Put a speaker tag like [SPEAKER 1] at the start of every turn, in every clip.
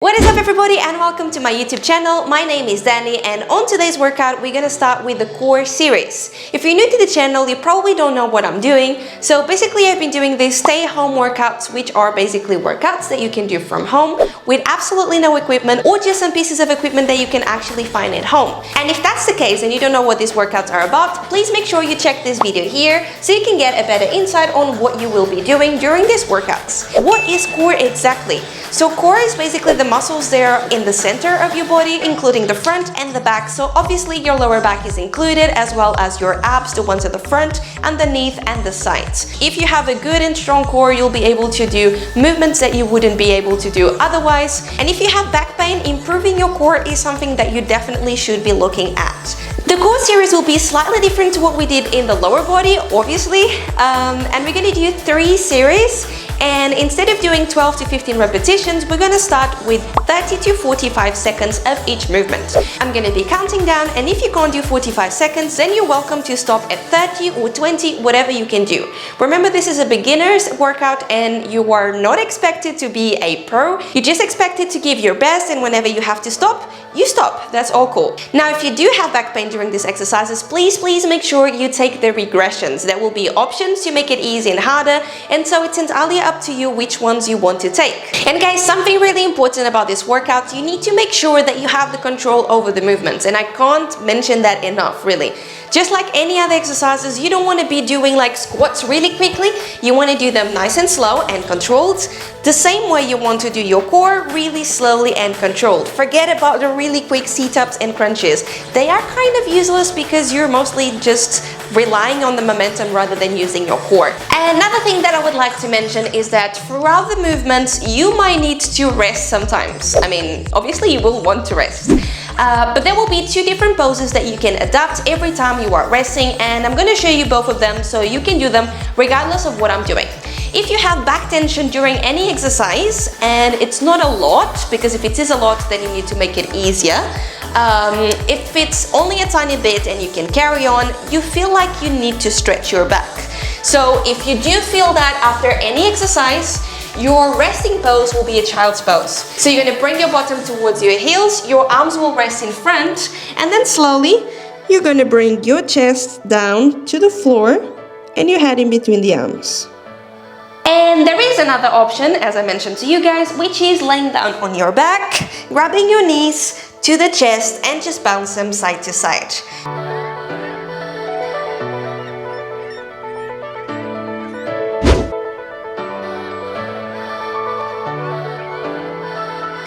[SPEAKER 1] What is up everybody and welcome to my YouTube channel. My name is Danny and on today's workout we're gonna start with the core series. If you're new to the channel, you probably don't know what I'm doing. So basically I've been doing these stay-home workouts, which are basically workouts that you can do from home with absolutely no equipment or just some pieces of equipment that you can actually find at home. And if that's the case and you don't know what these workouts are about, please make sure you check this video here so you can get a better insight on what you will be doing during these workouts. What is core exactly? So core is basically the muscles there in the center of your body, including the front and the back. So obviously your lower back is included, as well as your abs, the ones at the front, underneath and the sides. If you have a good and strong core, you'll be able to do movements that you wouldn't be able to do otherwise. And if you have back pain, improving your core is something that you definitely should be looking at. The core series will be slightly different to what we did in the lower body, obviously, and we're going to do 3 series. And instead of doing 12 to 15 repetitions, we're going to start with 30 to 45 seconds of each movement. I'm going to be counting down, and if you can't do 45 seconds, then you're welcome to stop at 30 or 20, whatever you can do. Remember, this is a beginner's workout and you are not expected to be a pro. You're just expected to give your best, and whenever you have to stop, you stop. That's all cool. Now, if you do have back pain during these exercises, please make sure you take the regressions. There will be options to make it easy and harder, and so it's entirely up to you which ones you want to take. And guys, something really important about this workout, you need to make sure that you have the control over the movements, and I can't mention that enough, really. Just like any other exercises, you don't want to be doing like squats really quickly. You want to do them nice and slow and controlled. The same way you want to do your core, really slowly and controlled. Forget about the really quick sit-ups and crunches. They are kind of useless because you're mostly just relying on the momentum rather than using your core. And another thing that I would like to mention is that throughout the movements, you might need to rest sometimes. I mean, obviously you will want to rest. But there will be 2 different poses that you can adapt every time you are resting, and I'm going to show you both of them so you can do them regardless of what I'm doing. If you have back tension during any exercise, and it's not a lot, because if it is a lot then you need to make it easier. If it's only a tiny bit and you can carry on, you feel like you need to stretch your back. So if you do feel that after any exercise, your resting pose will be a child's pose. So you're going to bring your bottom towards your heels, your arms will rest in front, and then slowly you're going to bring your chest down to the floor and your head in between the arms. And there is another option, as I mentioned to you guys, which is laying down on your back, grabbing your knees to the chest and just bounce them side to side.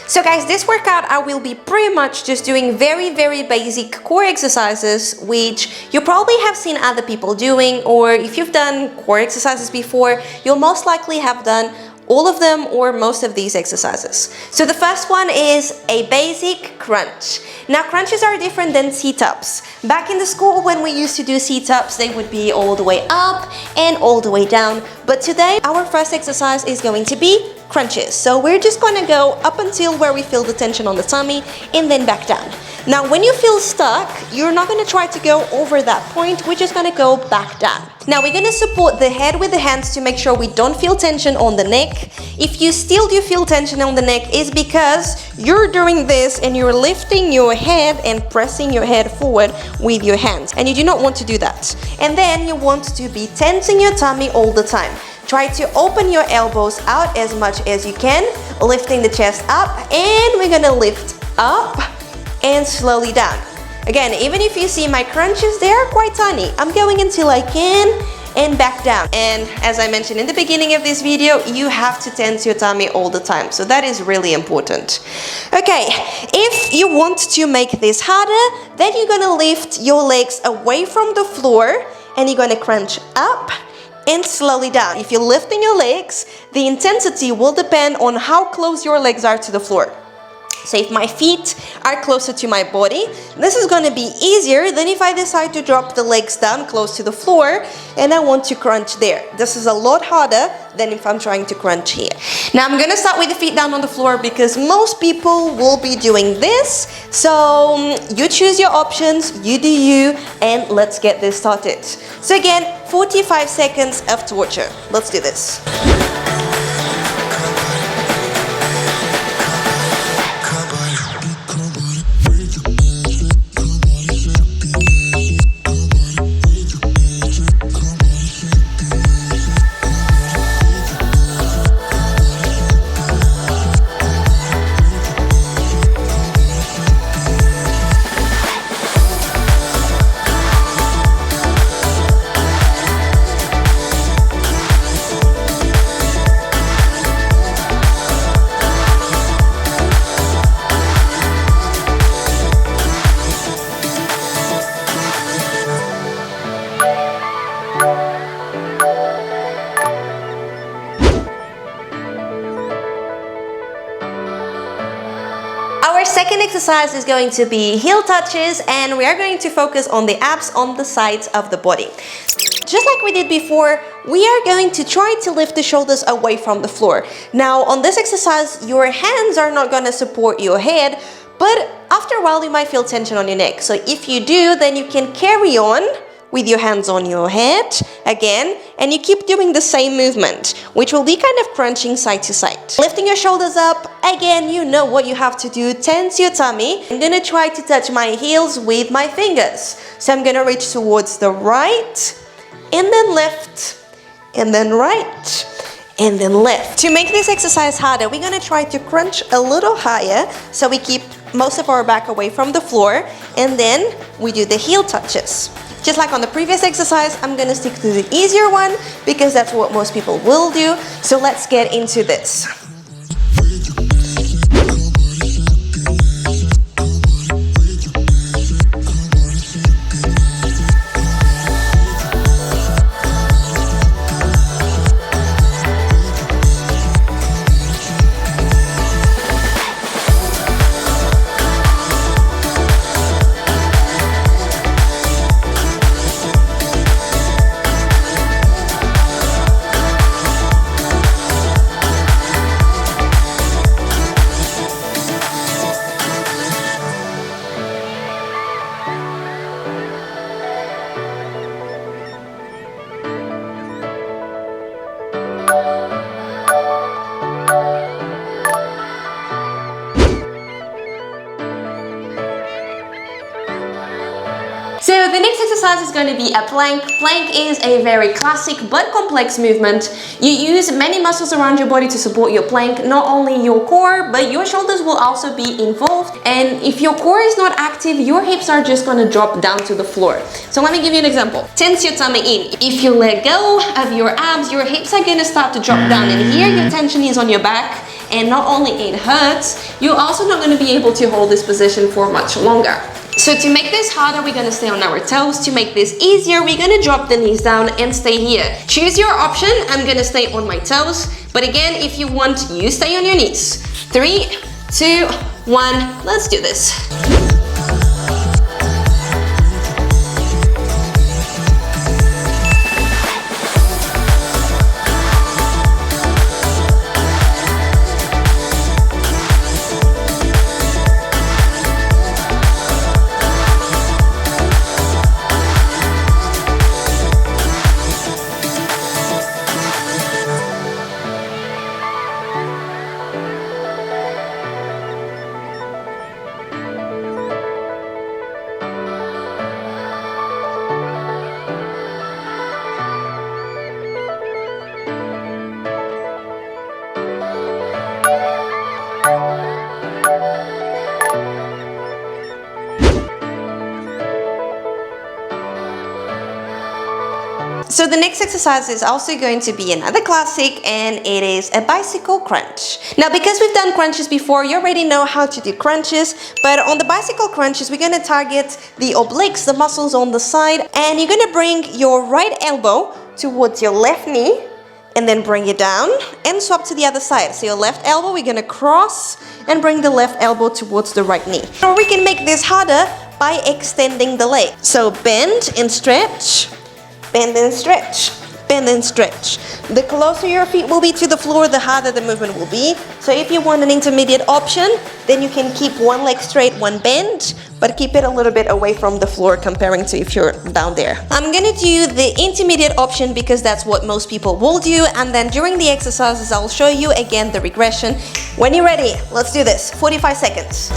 [SPEAKER 1] So guys, this workout I will be pretty much just doing very basic core exercises, which you probably have seen other people doing, or if you've done core exercises before, you'll most likely have done all of them or most of these exercises. So the first one is a basic crunch. Now crunches are different than sit-ups. Back in the school when we used to do sit-ups, they would be all the way up and all the way down. But today our first exercise is going to be crunches. So we're just going to go up until where we feel the tension on the tummy and then back down. Now when you feel stuck, you're not going to try to go over that point, we're just going to go back down. Now we're going to support the head with the hands to make sure we don't feel tension on the neck. If you still do feel tension on the neck, it's because you're doing this and you're lifting your head and pressing your head forward with your hands, and you do not want to do that. And then you want to be tensing your tummy all the time. Try to open your elbows out as much as you can, lifting the chest up, and we're gonna lift up and slowly down. Again, even if you see my crunches, they are quite tiny. I'm going until I can and back down. And as I mentioned in the beginning of this video, you have to tense your tummy all the time. So that is really important. Okay, if you want to make this harder, then you're gonna lift your legs away from the floor and you're gonna crunch up and slowly down. If you're lifting your legs, the intensity will depend on how close your legs are to the floor. So if my feet are closer to my body, this is going to be easier than if I decide to drop the legs down close to the floor and I want to crunch there. This is a lot harder than if I'm trying to crunch here. Now I'm going to start with the feet down on the floor because most people will be doing this. So you choose your options, you do you, and let's get this started. So again, 45 seconds of torture. Let's do this. second exercise is going to be heel touches, and we are going to focus on the abs on the sides of the body. Just like we did before, we are going to try to lift the shoulders away from the floor. Now, on this exercise, your hands are not going to support your head, but after a while you might feel tension on your neck. So if you do, then you can carry on with your hands on your head again, and you keep doing the same movement, which will be kind of crunching side to side. Lifting your shoulders up, again, you know what you have to do. Tense your tummy. I'm gonna try to touch my heels with my fingers. So I'm gonna reach towards the right, and then left, and then right, and then left. To make this exercise harder, we're gonna try to crunch a little higher so we keep most of our back away from the floor, and then we do the heel touches. Just like on the previous exercise, I'm gonna stick to the easier one because that's what most people will do. So let's get into this. So the next exercise is going to be a plank. Plank is a very classic but complex movement. You use many muscles around your body to support your plank, not only your core, but your shoulders will also be involved. And if your core is not active, your hips are just going to drop down to the floor. So let me give you an example. Tense your tummy in. If you let go of your abs, your hips are going to start to drop down, and here your tension is on your back. And not only it hurts, you're also not going to be able to hold this position for much longer. So to make this harder, we're gonna stay on our toes. To make this easier, we're gonna drop the knees down and stay here. Choose your option. I'm gonna stay on my toes. But again, if you want, you stay on your knees. 3, 2, 1, let's do this. So the next exercise is also going to be another classic, and it is a bicycle crunch. Now, because we've done crunches before, you already know how to do crunches, but on the bicycle crunches, we're going to target the obliques, the muscles on the side, and you're going to bring your right elbow towards your left knee, and then bring it down and swap to the other side. So your left elbow, we're going to cross and bring the left elbow towards the right knee. Or we can make this harder by extending the leg. So bend and stretch. Bend and stretch, bend and stretch. The closer your feet will be to the floor, the harder the movement will be. So if you want an intermediate option, then you can keep one leg straight, one bend, but keep it a little bit away from the floor comparing to if you're down there. I'm gonna do the intermediate option because that's what most people will do, and then during the exercises, I'll show you again the regression. When you're ready, let's do this. 45 seconds.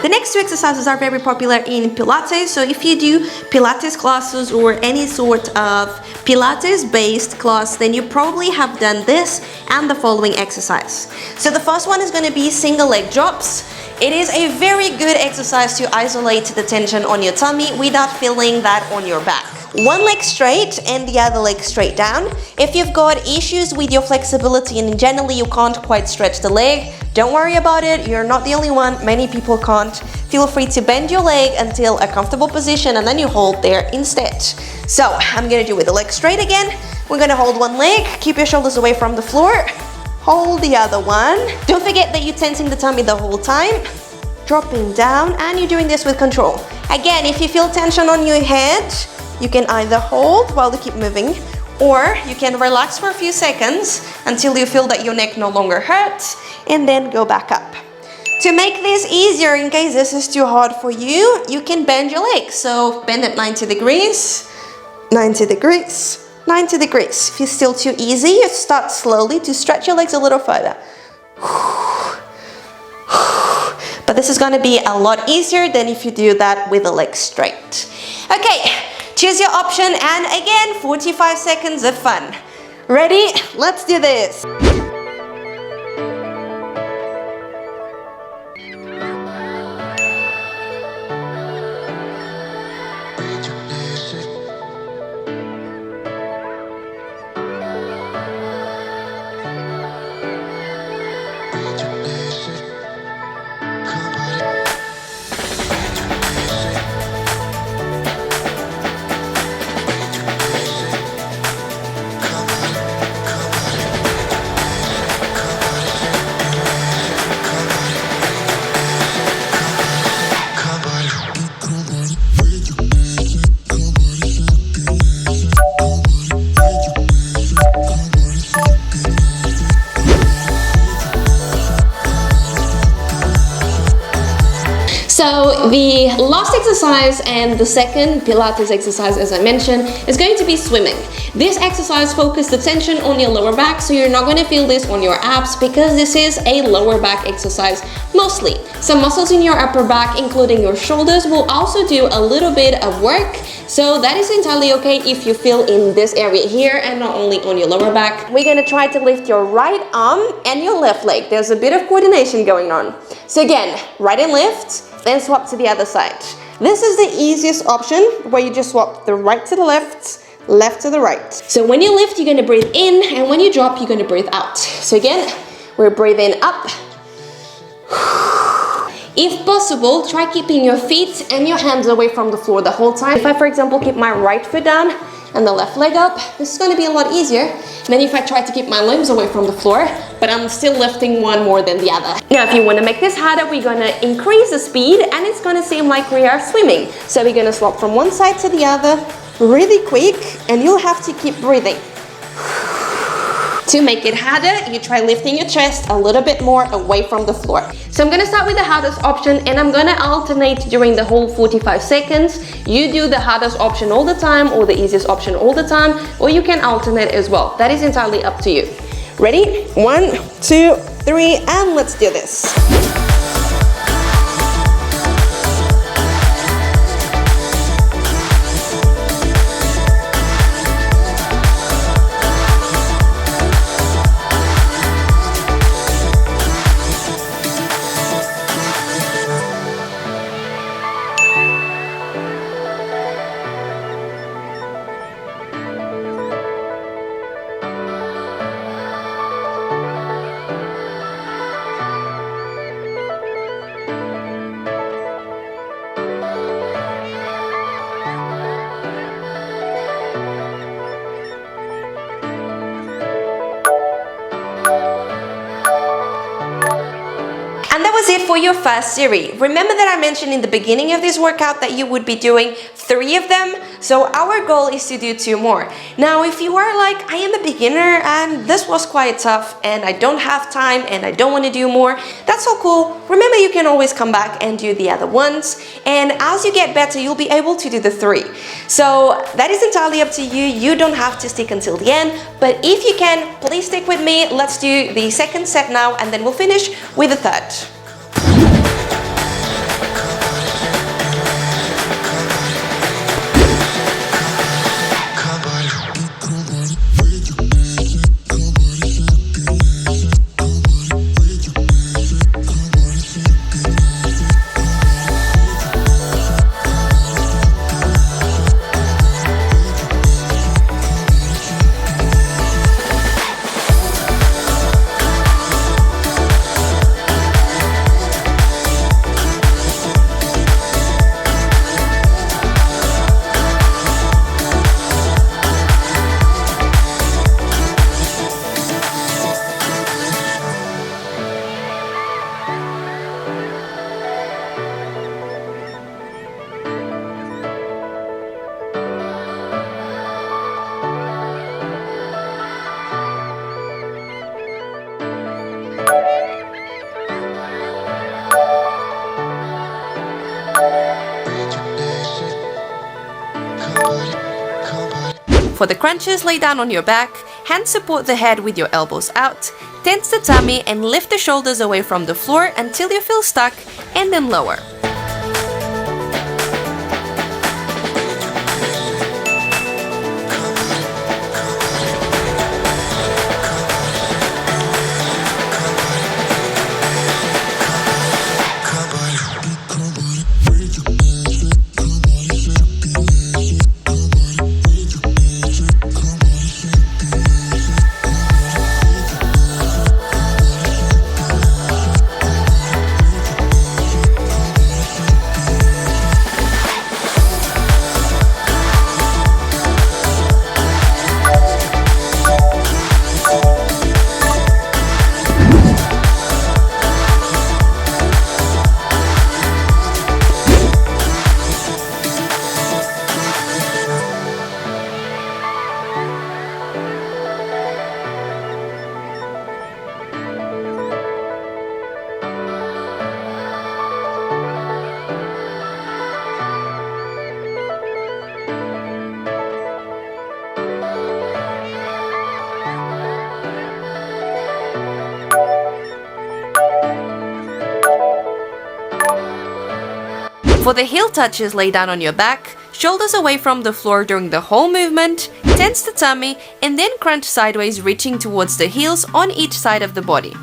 [SPEAKER 1] The next two exercises are very popular in Pilates, so if you do Pilates classes or any sort of Pilates-based class, then you probably have done this and the following exercise. So the first one is going to be single leg drops. It is a very good exercise to isolate the tension on your tummy without feeling that on your back. One leg straight and the other leg straight down. If you've got issues with your flexibility and generally you can't quite stretch the leg, don't worry about it. You're not the only one. Many people can't. Feel free to bend your leg until a comfortable position and then you hold there instead. So I'm gonna do with the leg straight again. We're gonna hold one leg, keep your shoulders away from the floor. Hold the other one. Don't forget that you're tensing the tummy the whole time. Dropping down, and you're doing this with control. Again, if you feel tension on your head, you can either hold while you keep moving, or you can relax for a few seconds until you feel that your neck no longer hurts, and then go back up. To make this easier, in case this is too hard for you, you can bend your legs. So bend it 90 degrees, 90 degrees, 90 degrees. If it's still too easy, you start slowly to stretch your legs a little further. But this is going to be a lot easier than if you do that with the legs straight. Okay, choose your option, and again, 45 seconds of fun. Ready? Let's do this. So the last exercise and the second Pilates exercise, as I mentioned, is going to be swimming. This exercise focuses the tension on your lower back, so you're not going to feel this on your abs because this is a lower back exercise mostly. Some muscles in your upper back, including your shoulders, will also do a little bit of work. So that is entirely okay if you feel in this area here and not only on your lower back. We're going to try to lift your right arm and your left leg. There's a bit of coordination going on. So again, right and lift, then swap to the other side. This is the easiest option where you just swap the right to the left, left to the right. So when you lift, you're going to breathe in, and when you drop, you're going to breathe out. So again, we're breathing up. If possible, try keeping your feet and your hands away from the floor the whole time. If I, for example, keep my right foot down and the left leg up, this is going to be a lot easier than if I try to keep my limbs away from the floor, but I'm still lifting one more than the other. Now, if you want to make this harder, we're going to increase the speed, and it's going to seem like we are swimming. So we're going to swap from one side to the other really quick, and you'll have to keep breathing. To make it harder, you try lifting your chest a little bit more away from the floor. So I'm going to start with the hardest option, and I'm going to alternate during the whole 45 seconds. You do the hardest option all the time or the easiest option all the time, or you can alternate as well. That is entirely up to you. Ready? 1, 2, 3, and let's do this. It for your first series. Remember that I mentioned in the beginning of this workout that you would be doing 3 of them, so our goal is to do 2 more. Now, if you are like, I am a beginner and this was quite tough and I don't have time and I don't want to do more, that's so cool. Remember, you can always come back and do the other ones, and as you get better, you'll be able to do the 3. So that is entirely up to you. You don't have to stick until the end, but if you can, please stick with me. Let's do the second set now, and then we'll finish with the third. For the crunches, lay down on your back, hands support the head with your elbows out, tense the tummy and lift the shoulders away from the floor until you feel stuck, and then lower. For the heel touches, lay down on your back, shoulders away from the floor during the whole movement, tense the tummy, and then crunch sideways, reaching towards the heels on each side of the body.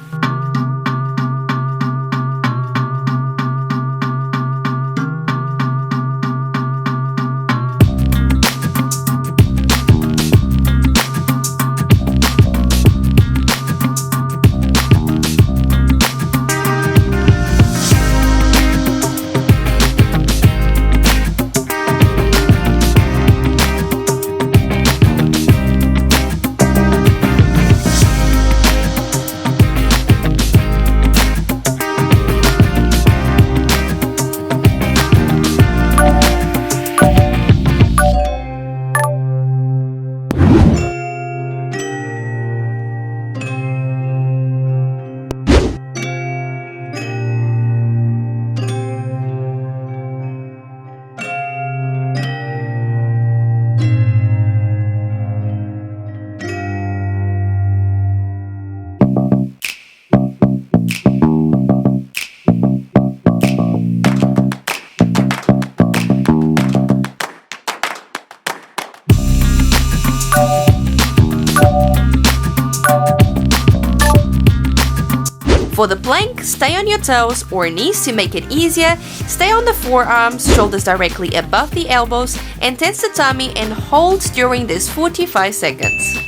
[SPEAKER 1] For the plank, stay on your toes or knees to make it easier, stay on the forearms, shoulders directly above the elbows, and tense the tummy and hold during this 45 seconds.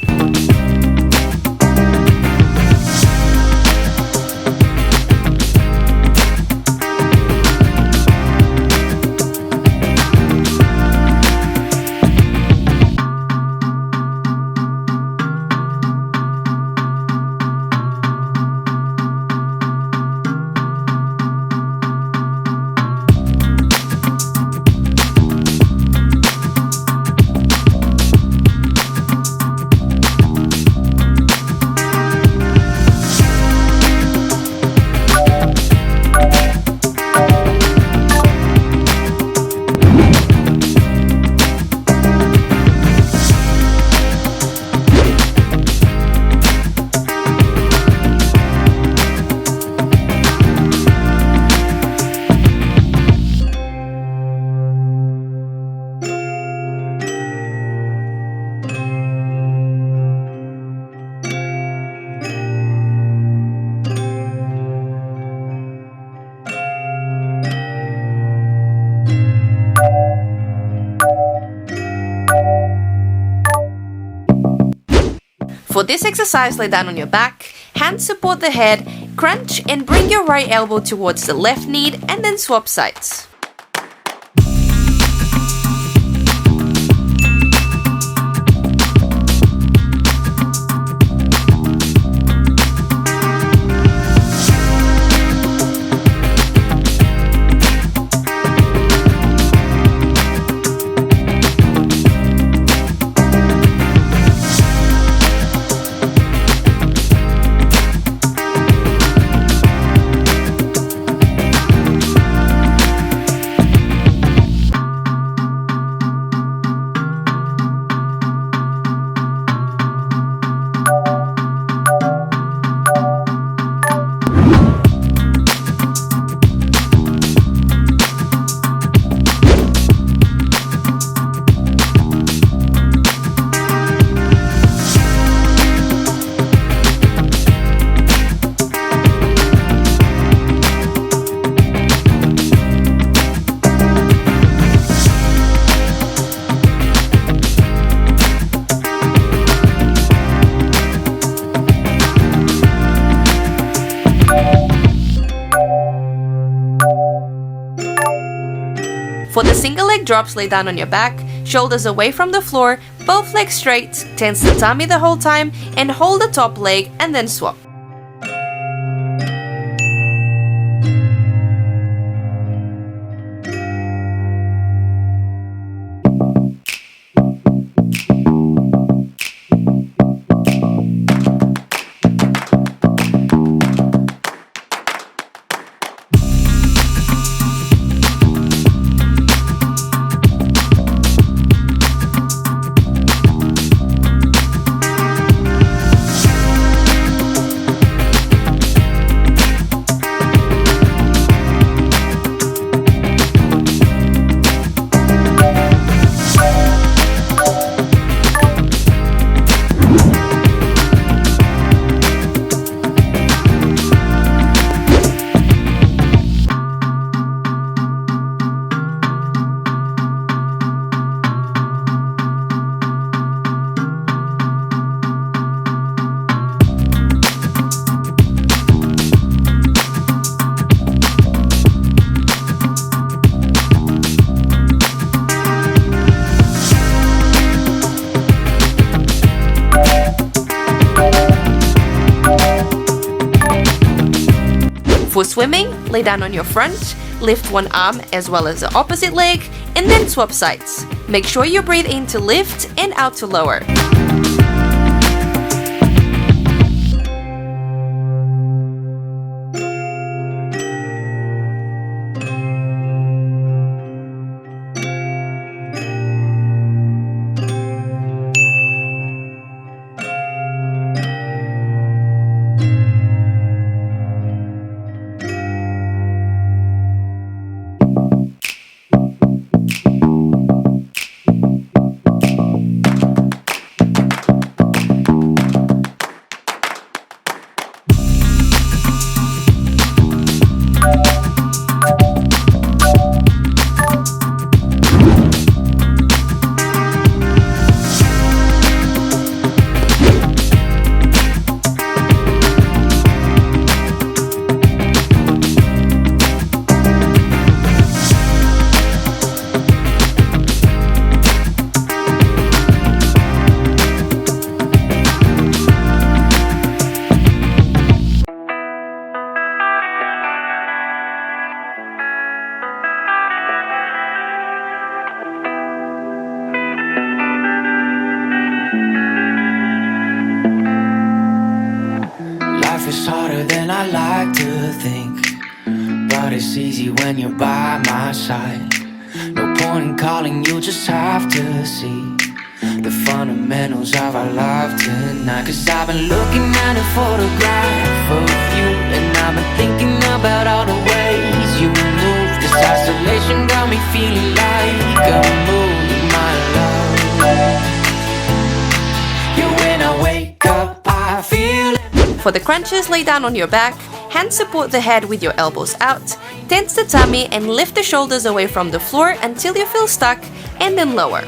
[SPEAKER 1] For this exercise, lay down on your back, hands support the head, crunch and bring your right elbow towards the left knee and then swap sides. single leg drops, lay down on your back, shoulders away from the floor, both legs straight, tense the tummy the whole time, and hold the top leg and then swap. For swimming, lay down on your front, lift one arm as well as the opposite leg, and then swap sides. Make sure you breathe in to lift and out to lower.
[SPEAKER 2] It's harder than I like to think, but it's easy when you're by my side. No point in calling, you just have to see the fundamentals of our love tonight. Cause I've been looking at a photograph of you, and I've been thinking about all the ways you move. This isolation got me feeling like a mood, my love. Yeah, when I wake up, I feel it.
[SPEAKER 1] For the crunches, lay down on your back, hands support the head with your elbows out, tense the tummy and lift the shoulders away from the floor until you feel stuck, and then lower.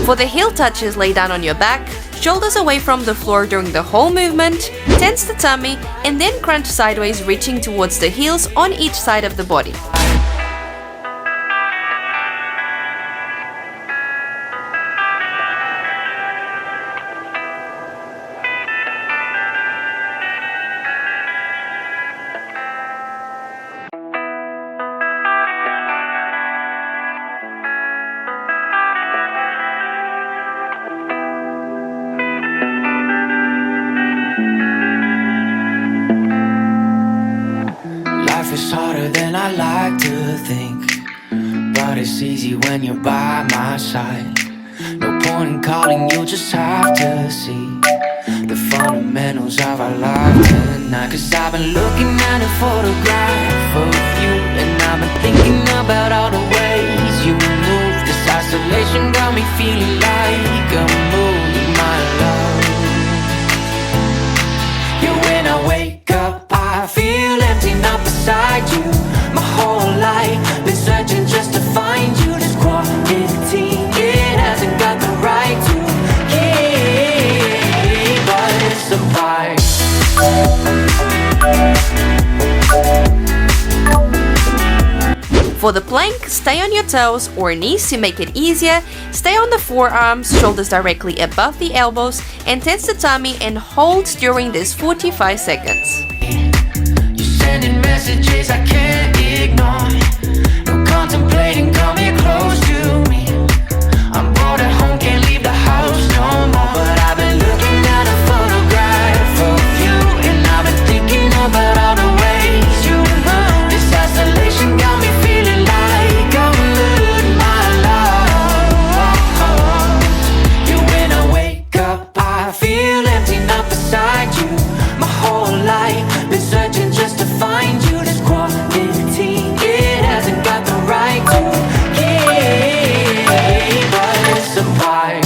[SPEAKER 1] For the heel touches, lay down on your back, shoulders away from the floor during the whole movement, tense the tummy, and then crunch sideways, reaching towards the heels on each side of the body.
[SPEAKER 2] is harder than I like to think, but it's easy when you're by my side. No point in calling, you just have to see the fundamentals of our life tonight. Cause I've been looking at a photograph of you, and I've been thinking about all the ways you move. This isolation got me feeling like a moon, my love. Yeah, when I wake up, I feel empty, not beside you. My whole life been searching just to find you. This quarantine, it hasn't got the right to keep us apart.
[SPEAKER 1] For the plank, stay on your toes or knees to make it easier. Stay on the forearms, shoulders directly above the elbows, and tense the tummy and hold during this 45 seconds.
[SPEAKER 2] You're sending messages I can't ignore. No contemplating, come here close to me. I'm bored at home, can't leave the house no more. But I've been looking at a photograph of you, and I've been thinking about all the ways you move. This isolation got me feeling like I'm losing my love. Yeah, when I wake up, I feel empty, not beside you. My whole life been searching just to find you. This quarantine, it hasn't got the right to keep us apart.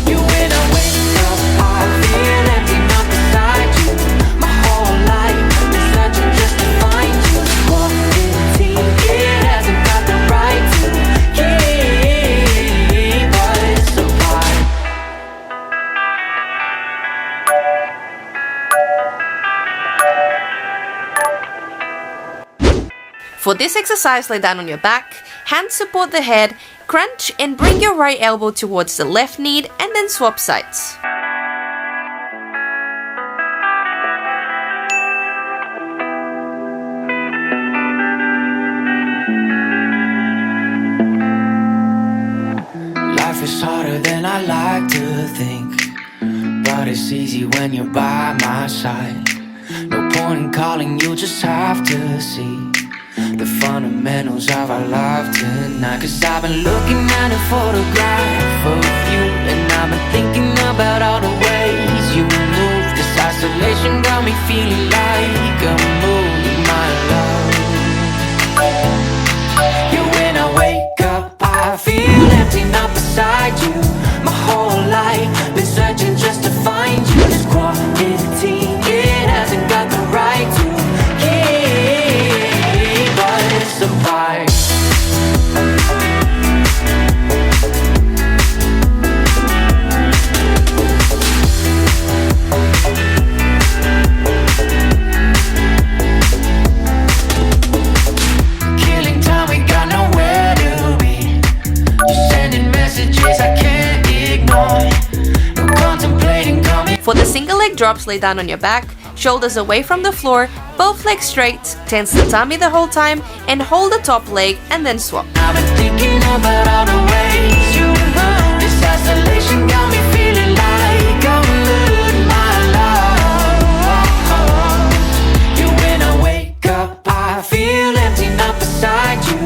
[SPEAKER 2] You, when I wake up, I feel empty, not beside you. My whole life been searching just to find you. This quarantine, it hasn't got the right to keep us apart.
[SPEAKER 1] For this exercise, lay down on your back, hands support the head, crunch and bring your right elbow towards the left knee and then swap sides.
[SPEAKER 2] Life is harder than I like to think, but it's easy when you're by my side. No point in calling, you just have to see the fundamentals of our life tonight. Cause I've been looking at a photograph of you, and I've been thinking about all the ways you move. This isolation got me feeling like a moon, my love. Yeah, when I wake up, I feel empty, not beside you. My whole life been searching just to find you. This quarantine, it hasn't got the right to keep us apart. Killing time, we got nowhere to be. You're sending messages I can't ignore. No contemplating coming.
[SPEAKER 1] For the single leg drops, lay down on your back, shoulders away from the floor, both legs straight, tense the tummy the whole time and hold the top leg and then swap.
[SPEAKER 2] I've been thinking about all the ways you move. This isolation got me feeling like I'm losing my love. Yeah, when I wake up, I feel empty, not beside you.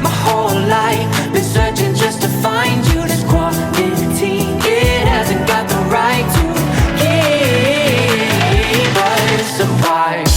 [SPEAKER 2] My whole life been searching just to find you. This quarantine, it hasn't got the right to keep us apart.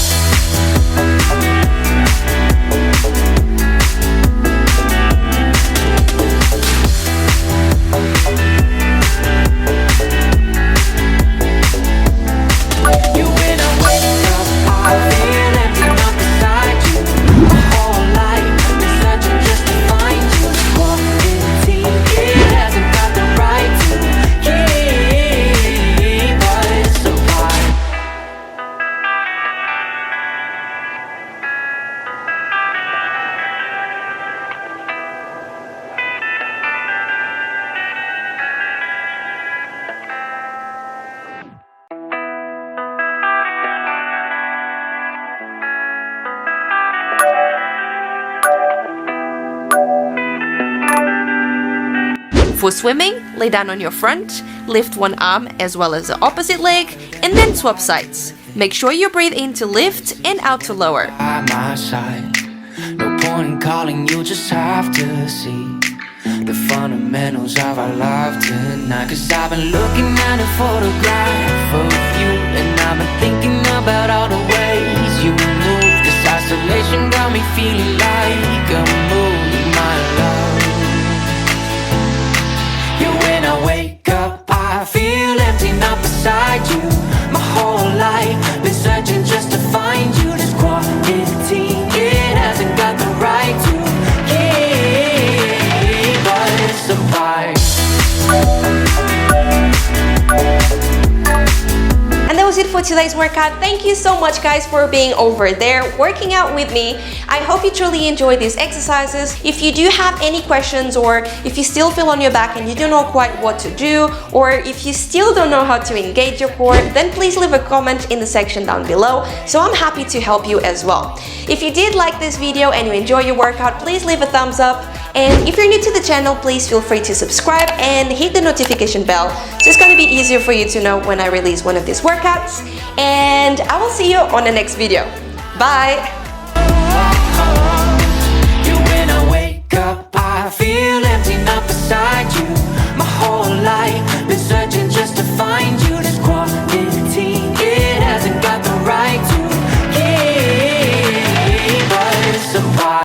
[SPEAKER 1] For swimming, lay down on your front, lift one arm as well as the opposite leg, and then swap sides. Make sure you breathe in to lift and out to lower.
[SPEAKER 2] By my side, no point in calling, you just have to see the fundamentals of our love tonight. Cause I've been looking at a photograph of you, and I've been thinking about all the ways you move. This isolation got me feeling like a moon, my love. Yeah, when I wake up, I feel empty, not beside you. My whole life, been searching just to find you. This quarantine, it hasn't got the right to keep us apart.
[SPEAKER 1] And that was it for today's workout. Thank you so much guys for being over there working out with me. I hope you truly enjoyed these exercises. If you do have any questions, or if you still feel on your back and you don't know quite what to do, or if you still don't know how to engage your core, then please leave a comment in the section down below, so I'm happy to help you as well. If you did like this video and you enjoy your workout, please leave a thumbs up. And if you're new to the channel, please feel free to subscribe and hit the notification bell, so it's going to be easier for you to know when I release one of these workouts. And I will see you on the next video. Bye!
[SPEAKER 2] When I wake up, I feel empty.